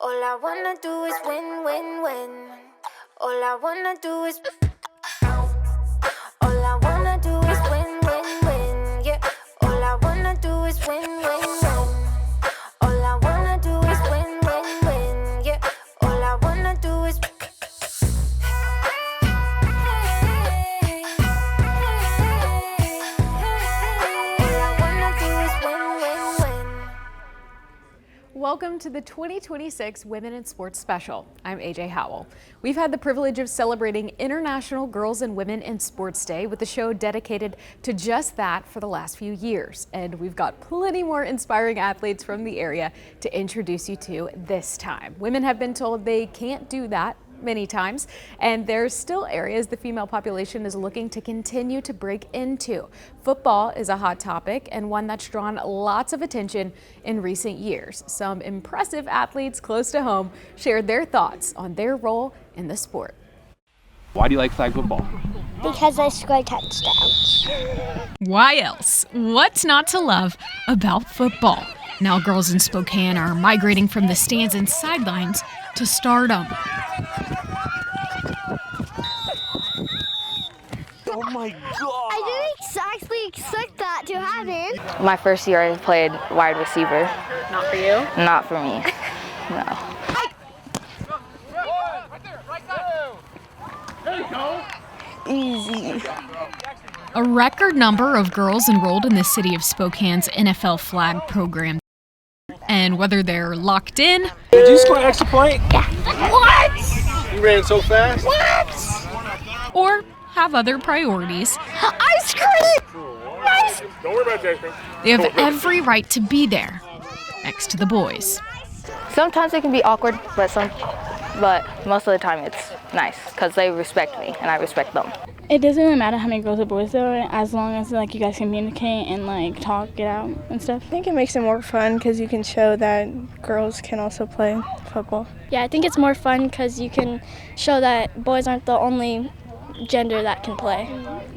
All I wanna do is win, win, win. All I wanna do is. All I wanna do is win, win, win. Yeah. All I wanna do is win, win, win. All I wanna do is win, win, win. Yeah. All I wanna do is. Welcome to the 2026 Women in Sports Special. I'm AJ Howell. We've had the privilege of celebrating International Girls and Women in Sports Day with the show dedicated to just that for the last few years. And we've got plenty more inspiring athletes from the area to introduce you to this time. Women have been told they can't do that many times, and there's still areas the female population is looking to continue to break into. Football is a hot topic and one that's drawn lots of attention in recent years. Some impressive athletes close to home shared their thoughts on their role in the sport. Why do you like flag football? Because I score touchdowns. Why else? What's not to love about football? Now girls in Spokane are migrating from the stands and sidelines to stardom. Oh my God! I didn't exactly expect that to happen. My first year I played wide receiver. Not for you? Not for me. No. Easy. A record number of girls enrolled in the city of Spokane's NFL flag program. And whether they're locked in. Did you score an extra point? Yeah. What? You ran so fast. What? Or have other priorities. Ice cream! Nice. Don't worry about that. They have every right to be there, next to the boys. Sometimes it can be awkward, but most of the time it's nice because they respect me and I respect them. It doesn't really matter how many girls or boys there are, as long as you guys communicate and talk it out and stuff. I think it makes it more fun because you can show that girls can also play football. Yeah, I think it's more fun because you can show that boys aren't the only gender that can play.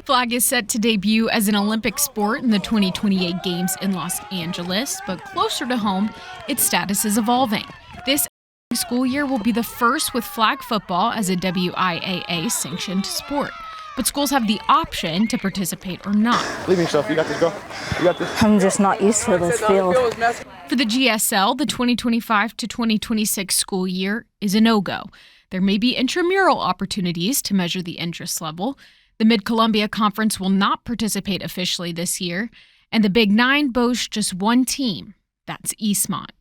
Flag is set to debut as an Olympic sport in the 2028 Games in Los Angeles, but closer to home, its status is evolving. This school year will be the first with flag football as a WIAA-sanctioned sport. But schools have the option to participate or not. Leaving, Sophia. You got this, girl. You got this. I'm just not used to this field. For the GSL, the 2025 to 2026 school year is a no-go. There may be intramural opportunities to measure the interest level. The Mid-Columbia Conference will not participate officially this year, and the Big Nine boasts just one team. That's Eastmont.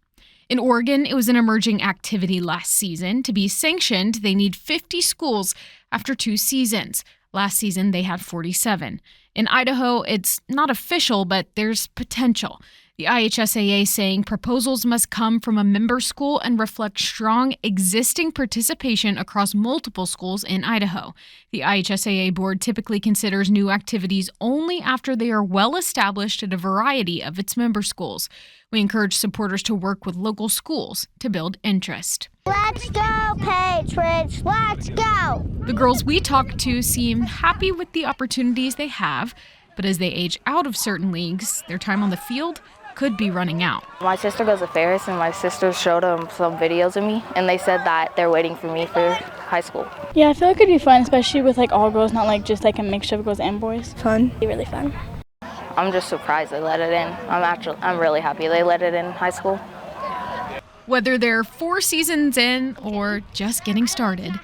In Oregon, it was an emerging activity last season. To be sanctioned, they need 50 schools after 2 seasons. Last season, they had 47. In Idaho, it's not official, but there's potential. The IHSAA saying proposals must come from a member school and reflect strong existing participation across multiple schools in Idaho. The IHSAA board typically considers new activities only after they are well established at a variety of its member schools. We encourage supporters to work with local schools to build interest. Let's go, Patriots! Let's go! The girls we talked to seem happy with the opportunities they have, but as they age out of certain leagues, their time on the field could be running out. My sister goes to Ferris and my sister showed them some videos of me and they said that they're waiting for me for high school. Yeah, I feel like it could be fun, especially with all girls, not just a mixture of girls and boys. Fun. It'd be really fun. I'm just surprised they let it in. I'm really happy they let it in high school. Whether they're 4 seasons in or just getting started.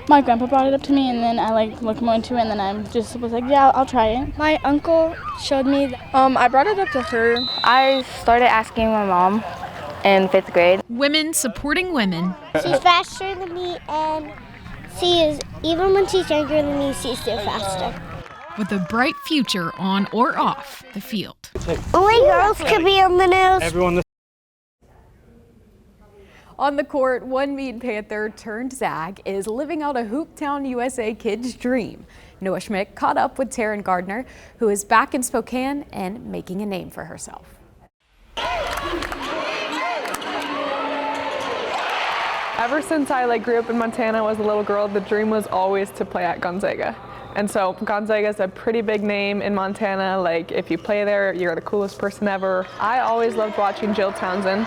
My grandpa brought it up to me, and then I looked more into it, and then I just was like, yeah, I'll try it. My uncle showed me. I brought it up to her. I started asking my mom in 5th grade. Women supporting women. She's faster than me, and even when she's younger than me, she's still faster. With a bright future on or off the field. Only girls could be on the news. Everyone. On the court, one Mead Panther turned Zag is living out a Hooptown USA kid's dream. Noah Schmidt caught up with Teryn Gardner, who is back in Spokane and making a name for herself. Ever since I grew up in Montana as a little girl, the dream was always to play at Gonzaga. And so Gonzaga is a pretty big name in Montana. If you play there, you're the coolest person ever. I always loved watching Jill Townsend.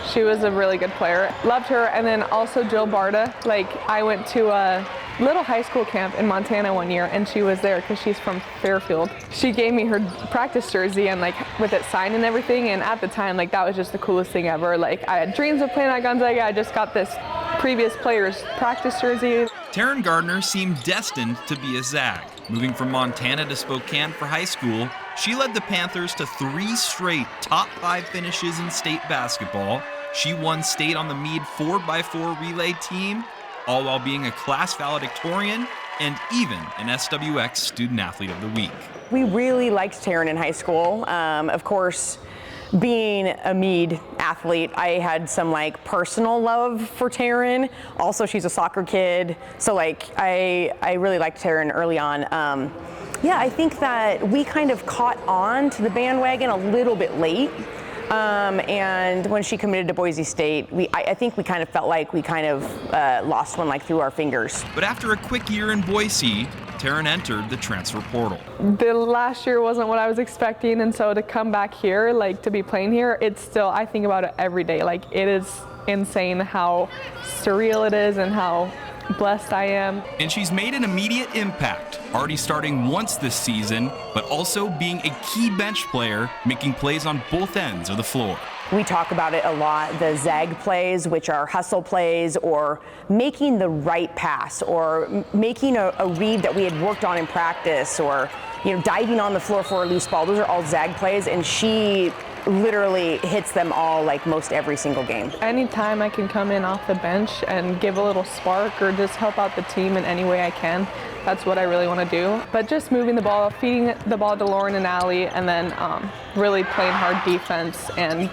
She was a really good player. Loved her. And then also Jill Barta. Like, I went to a little high school camp in Montana one year, and she was there because she's from Fairfield. She gave me her practice jersey and like with it signed and everything, and at the time, like, that was just the coolest thing ever. Like, I had dreams of playing at Gonzaga. I just got this previous player's practice jersey. Teryn Gardner seemed destined to be a Zag. Moving from Montana to Spokane for high school, she led the Panthers to 3 straight top 5 finishes in state basketball. She won state on the Mead 4x4 relay team, all while being a class valedictorian and even an SWX Student Athlete of the Week. We really liked Teryn in high school. Of course, being a Mead athlete, I had some like personal love for Teryn. Also, she's a soccer kid, so like I really liked Teryn early on. Yeah, I think that we kind of caught on to the bandwagon a little bit late. And when she committed to Boise State, I think we kind of felt like we kind of lost one like through our fingers. But after a quick year in Boise, Teryn entered the transfer portal. The last year wasn't what I was expecting, and so to come back here, like to be playing here, it's still, I think about it every day. Like, it is insane how surreal it is and how blessed I am. And she's made an immediate impact, already starting once this season, but also being a key bench player, making plays on both ends of the floor. We talk about it a lot, the zag plays, which are hustle plays, or making the right pass, or making a read that we had worked on in practice, or diving on the floor for a loose ball. Those are all zag plays, and she literally hits them all like most every single game. Anytime I can come in off the bench and give a little spark or just help out the team in any way I can, that's what I really want to do. But just moving the ball, feeding the ball to Lauren and Allie, and then really playing hard defense and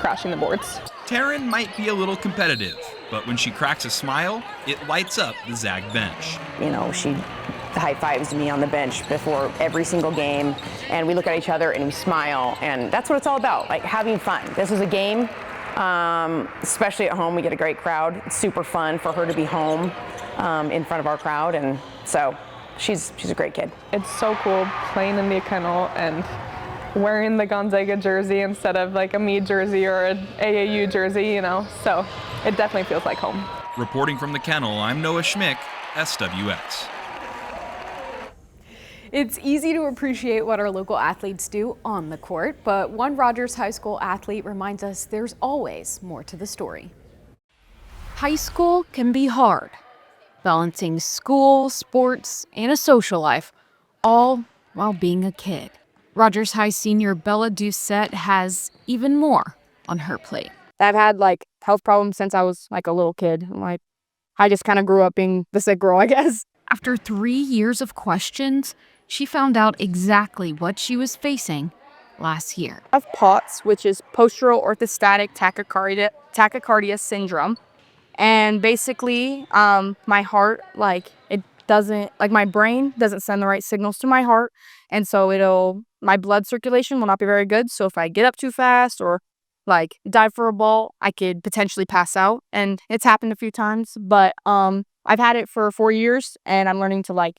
crashing the boards. Teryn might be a little competitive, but when she cracks a smile, it lights up the Zag bench. She high fives me on the bench before every single game, and we look at each other and we smile, and that's what it's all about, like having fun. This is a game, especially at home. We get a great crowd. It's super fun for her to be home in front of our crowd, and so she's a great kid. It's so cool playing in the kennel and wearing the Gonzaga jersey instead of like a Mead jersey or an AAU jersey, so it definitely feels like home. Reporting from the kennel, I'm Noah Schmick, SWX. It's easy to appreciate what our local athletes do on the court, but one Rogers High School athlete reminds us there's always more to the story. High school can be hard, balancing school, sports, and a social life, all while being a kid. Rogers High senior Bella Doucette has even more on her plate. I've had like health problems since I was like a little kid. Like, I just kind of grew up being the sick girl, I guess. After 3 years of questions, she found out exactly what she was facing last year. I have POTS, which is postural orthostatic tachycardia syndrome. And basically, my heart, my brain doesn't send the right signals to my heart. And so my blood circulation will not be very good. So if I get up too fast or dive for a ball, I could potentially pass out. And it's happened a few times, but I've had it for 4 years, and I'm learning to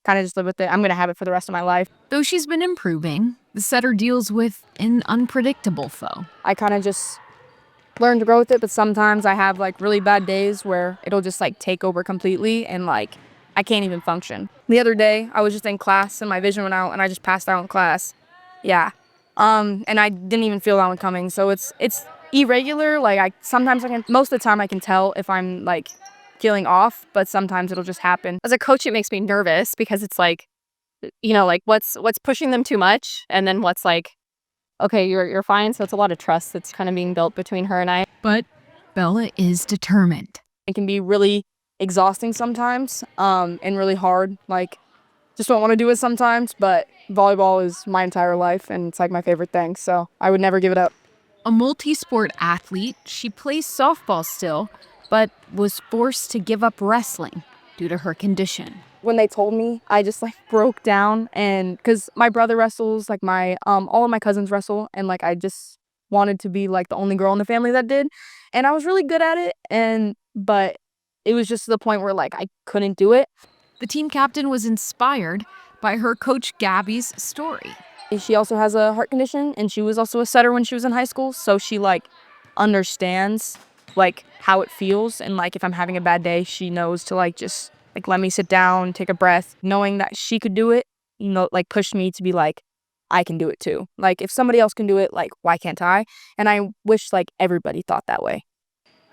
kind of just live with it. I'm going to have it for the rest of my life. Though she's been improving, the setter deals with an unpredictable foe. I kind of just learn to grow with it, but sometimes I have really bad days where it'll just take over completely, and I can't even function. The other day, I was just in class and my vision went out and I just passed out in class. Yeah. And I didn't even feel that one coming. So it's irregular. Most of the time I can tell if I'm feeling off, but sometimes it'll just happen. As a coach, it makes me nervous because it's what's pushing them too much, and then what's okay, you're fine. So it's a lot of trust that's kind of being built between her and I. But Bella is determined. It can be really exhausting sometimes, and really hard. Just don't want to do it sometimes, but volleyball is my entire life and it's my favorite thing. So I would never give it up. A multi-sport athlete, she plays softball still, but was forced to give up wrestling due to her condition. When they told me, I just broke down, and because my brother wrestles, my all of my cousins wrestle, and I just wanted to be the only girl in the family that did, and I was really good at it, but it was just to the point where I couldn't do it. The team captain was inspired by her coach Gabby's story. She also has a heart condition, and she was also a setter when she was in high school, so she understands like how it feels, and like if I'm having a bad day, she knows to like just like let me sit down, take a breath, knowing that she could do it, you know, like push me to be like, I can do it too. Like if somebody else can do it, like why can't I? And I wish like everybody thought that way.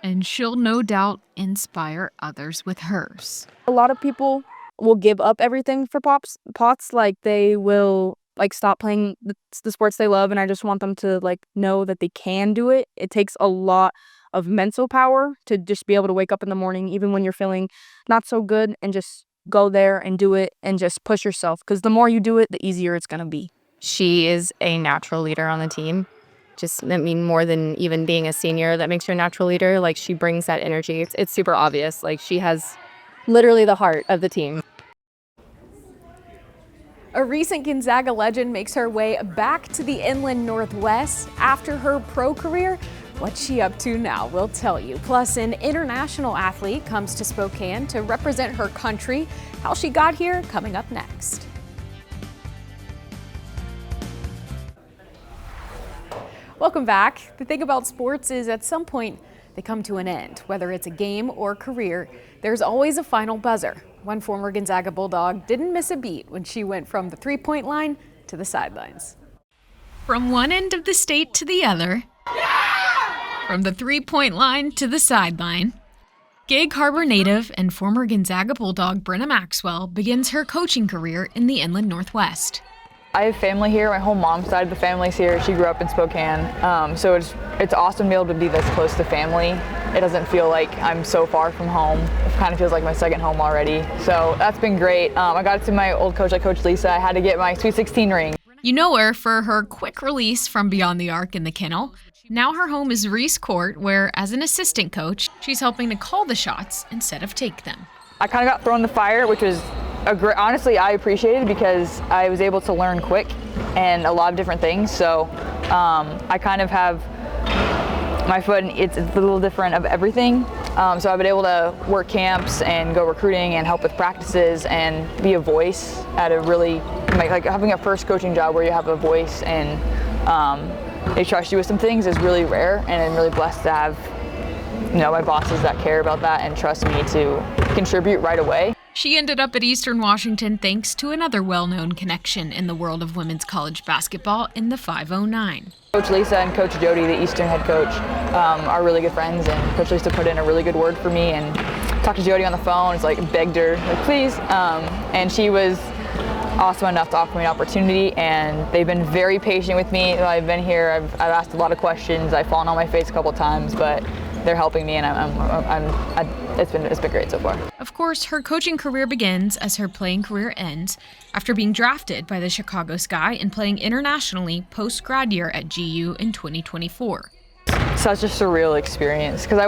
And she'll no doubt inspire others with hers. A lot of people will give up everything for POTS, like they will like stop playing the sports they love, and I just want them to like know that they can do it. It takes a lot of mental power to just be able to wake up in the morning, even when you're feeling not so good, and just go there and do it and just push yourself, because the more you do it, the easier it's going to be. She is a natural leader on the team. Just, I mean, more than even being a senior, that makes her a natural leader. Like, she brings that energy. It's super obvious. Like, she has literally the heart of the team. A recent Gonzaga legend makes her way back to the Inland Northwest after her pro career. What's she up to now? We'll tell you. Plus, an international athlete comes to Spokane to represent her country. How she got here, coming up next. Welcome back. The thing about sports is at some point they come to an end. Whether it's a game or career, there's always a final buzzer. One former Gonzaga Bulldog didn't miss a beat when she went from the three-point line to the sidelines. From one end of the state to the other, from the three-point line to the sideline, Gig Harbor native and former Gonzaga Bulldog Brynna Maxwell begins her coaching career in the Inland Northwest. I have family here. My whole mom's side of the family's here. She grew up in Spokane, so it's awesome to be able to be this close to family. It doesn't feel like I'm so far from home. It kind of feels like my second home already. So that's been great. I got to see my old coach, like Coach Lisa. I had to get my Sweet 16 ring. You know her for her quick release from beyond the arc in the kennel. Now her home is Reese Court, where as an assistant coach, she's helping to call the shots instead of take them. I kind of got thrown in the fire, which was honestly, I appreciated, because I was able to learn quick and a lot of different things. So I kind of have my foot, it's a little different of everything. So I've been able to work camps and go recruiting and help with practices and be a voice at a really, like having a first coaching job where you have a voice and they trust you with some things is really rare, and I'm really blessed to have, you know, my bosses that care about that and trust me to contribute right away. She ended up at Eastern Washington thanks to another well-known connection in the world of women's college basketball in the 509. Coach Lisa and Coach Jody, the Eastern head coach, are really good friends, and Coach Lisa put in a really good word for me and talked to Jody on the phone. It's like begged her, like, please, and she was awesome enough to offer me an opportunity, and they've been very patient with me. While I've been here, I've asked a lot of questions. I've fallen on my face a couple times, but they're helping me, and it's been great so far. Of course, her coaching career begins as her playing career ends after being drafted by the Chicago Sky and playing internationally post-grad year at GU in 2024. Such a surreal experience, because we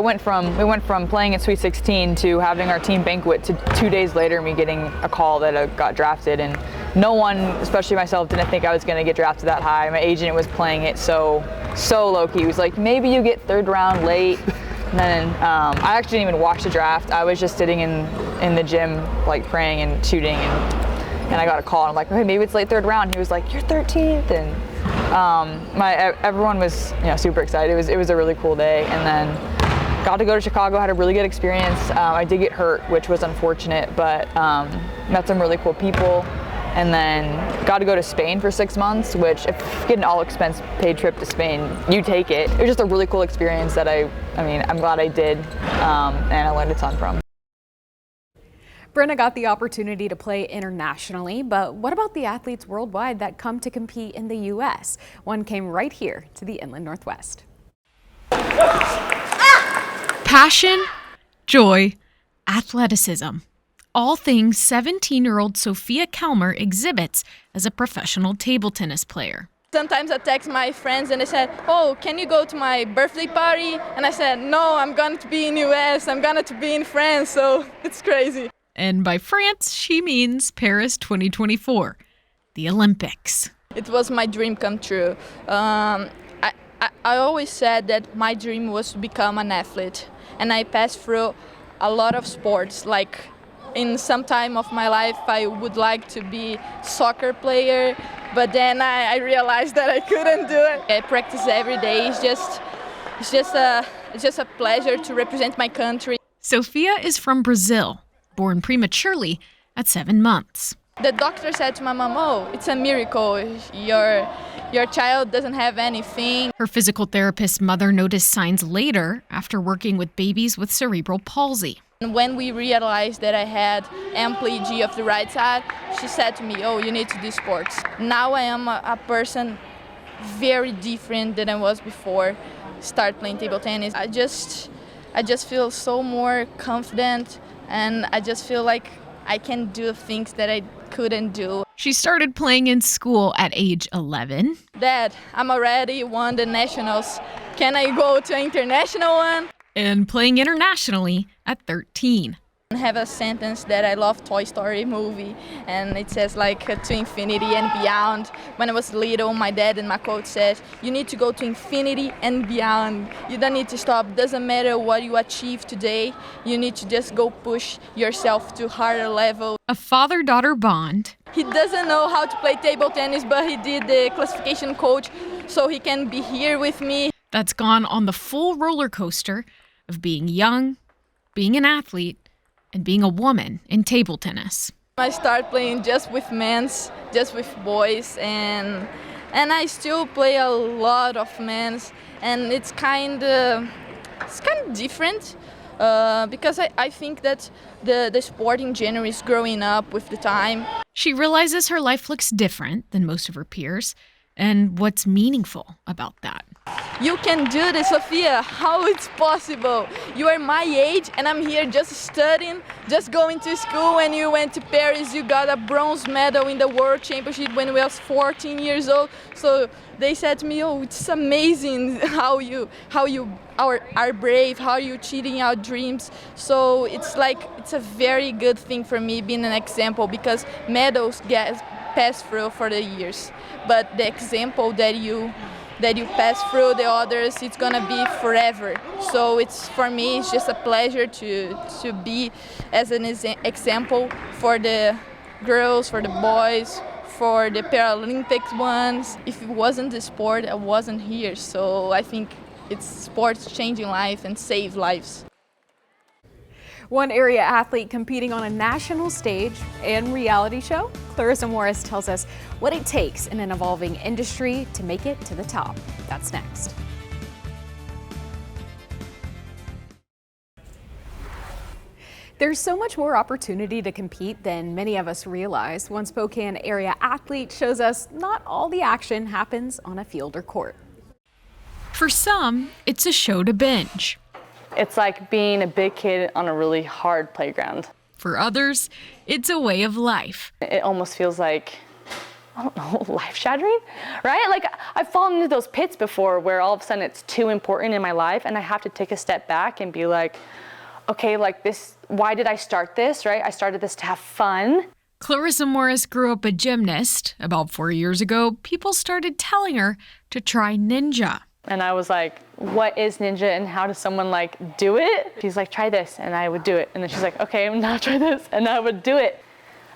went from playing at Sweet 16 to having our team banquet to 2 days later me getting a call that I got drafted, and no one, especially myself, didn't think I was going to get drafted that high. My agent was playing it so low-key. He was like, maybe you get third round late. And then I actually didn't even watch the draft. I was just sitting in the gym, like praying and shooting, and I got a call, and I'm like, okay, maybe it's late third round. He was like, you're 13th, and everyone was, you know, super excited. It was a really cool day, and then got to go to Chicago, had a really good experience. I did get hurt, which was unfortunate, but met some really cool people, and then got to go to Spain for 6 months, which if you get an all-expense paid trip to Spain, you take it. It was just a really cool experience that I'm glad I did, and I learned a ton from. Brynna got the opportunity to play internationally, but what about the athletes worldwide that come to compete in the U.S.? One came right here to the Inland Northwest. Passion, joy, athleticism. All things 17-year-old Sophia Kelmer exhibits as a professional table tennis player. Sometimes I text my friends and they said, oh, can you go to my birthday party? And I said, no, I'm going to be in US, I'm going to be in France, so it's crazy. And by France, she means Paris 2024, the Olympics. It was my dream come true. I always said that my dream was to become an athlete, and I passed through a lot of sports. Like in some time of my life, I would like to be a soccer player, but then I realized that I couldn't do it. I practice every day. It's just it's just a pleasure to represent my country. Sophia is from Brazil, born prematurely at 7 months. The doctor said to my mom, "Oh, it's a miracle. Your child doesn't have anything." Her physical therapist mother noticed signs later after working with babies with cerebral palsy. And when we realized that I had amplegia of the right side, she said to me, "Oh, you need to do sports." Now I am a person very different than I was before start playing table tennis. I just feel so more confident, and I just feel like I can do things that I couldn't do. She started playing in school at age 11. Dad, I'm already won the nationals. Can I go to an international one? And playing internationally at 13. I have a sentence that I love Toy Story movie, and it says like to infinity and beyond. When I was little, my dad and my coach said, you need to go to infinity and beyond. You don't need to stop. Doesn't matter what you achieve today. You need to just go push yourself to higher level. A father-daughter bond. He doesn't know how to play table tennis, but he did the classification coach so he can be here with me. That's gone on the full roller coaster of being young, being an athlete, and being a woman in table tennis. I started playing just with men's, just with boys, and I still play a lot of men's, and it's kind of different because I think that the sport in general is growing up with the time. She realizes her life looks different than most of her peers, and what's meaningful about that. You can do this, Sophia. How it's possible? You are my age and I'm here just studying, just going to school. When you went to Paris, you got a bronze medal in the World Championship when we was 14 years old. So they said to me, oh, it's amazing how you are brave, how you cheating our dreams. So it's a very good thing for me being an example, because medals get passed through for the years, but the example that you pass through the others, it's gonna be forever. So for me, it's just a pleasure to be as an example for the girls, for the boys, for the Paralympic ones. If it wasn't the sport, I wasn't here. So I think it's sports changing life and save lives. One area athlete competing on a national stage and reality show, Clarissa Morris tells us what it takes in an evolving industry to make it to the top. That's next. There's so much more opportunity to compete than many of us realize. One Spokane area athlete shows us not all the action happens on a field or court. For some, it's a show to binge. It's like being a big kid on a really hard playground. For others, it's a way of life. It almost feels like, I don't know, life-shattering, right? Like I've fallen into those pits before where all of a sudden it's too important in my life and I have to take a step back and be like, okay, like this, why did I start this, right? I started this to have fun. Clarissa Morris grew up a gymnast. About 4 years ago, people started telling her to try ninja. And I was like, what is ninja and how does someone like do it? She's like, try this, and I would do it. And then she's like, okay, now try this, and I would do it.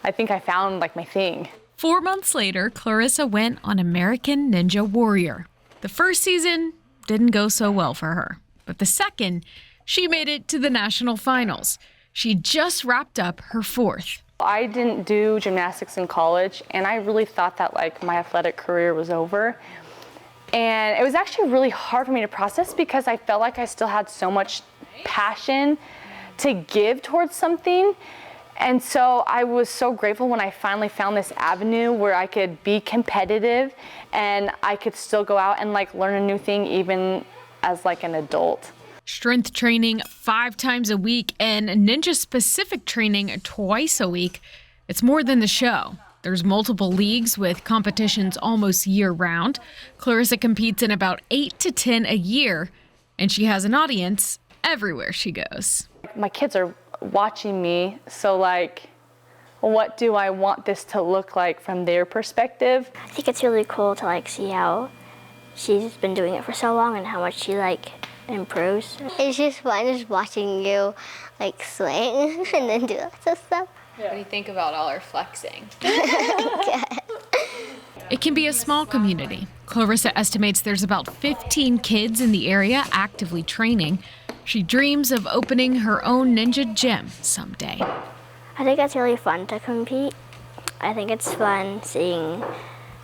I think I found like my thing. 4 months later, Clarissa went on American Ninja Warrior. The first season didn't go so well for her, but the second, she made it to the national finals. She just wrapped up her 4th. I didn't do gymnastics in college, and I really thought that like my athletic career was over. And it was actually really hard for me to process because I felt like I still had so much passion to give towards something. And so I was so grateful when I finally found this avenue where I could be competitive and I could still go out and like learn a new thing even as like an adult. Strength training 5 times a week and ninja-specific training twice a week. It's more than the show. There's multiple leagues with competitions almost year-round. Clarissa competes in about 8 to 10 a year, and she has an audience everywhere she goes. My kids are watching me, so like, what do I want this to look like from their perspective? I think it's really cool to like see how she's been doing it for so long and how much she like improves. It's just fun just watching you like swing and then do lots of stuff. What do you think about all our flexing? It can be a small community, Clarissa estimates there's about 15 kids in the area actively training. She dreams of opening her own ninja gym someday. I think it's really fun to compete. I think it's fun seeing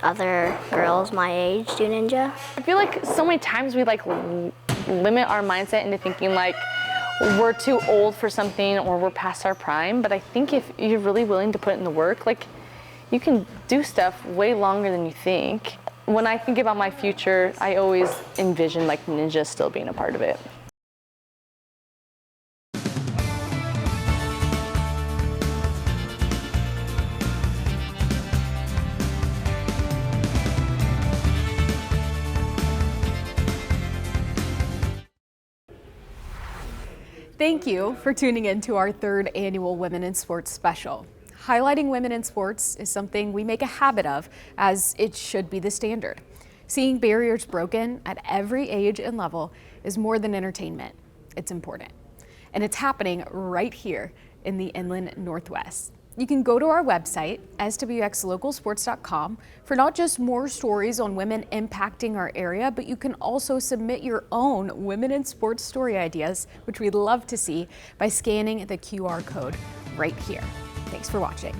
other girls my age do ninja. I feel like so many times we limit our mindset into thinking like we're too old for something or we're past our prime. But I think if you're really willing to put in the work, like you can do stuff way longer than you think. When I think about my future, I always envision like ninja still being a part of it. Thank you for tuning in to our 3rd annual Women in Sports special. Highlighting women in sports is something we make a habit of, as it should be the standard. Seeing barriers broken at every age and level is more than entertainment. It's important. And it's happening right here in the Inland Northwest. You can go to our website, SWXLocalSports.com, for not just more stories on women impacting our area, but you can also submit your own women in sports story ideas, which we'd love to see, by scanning the QR code right here. Thanks for watching.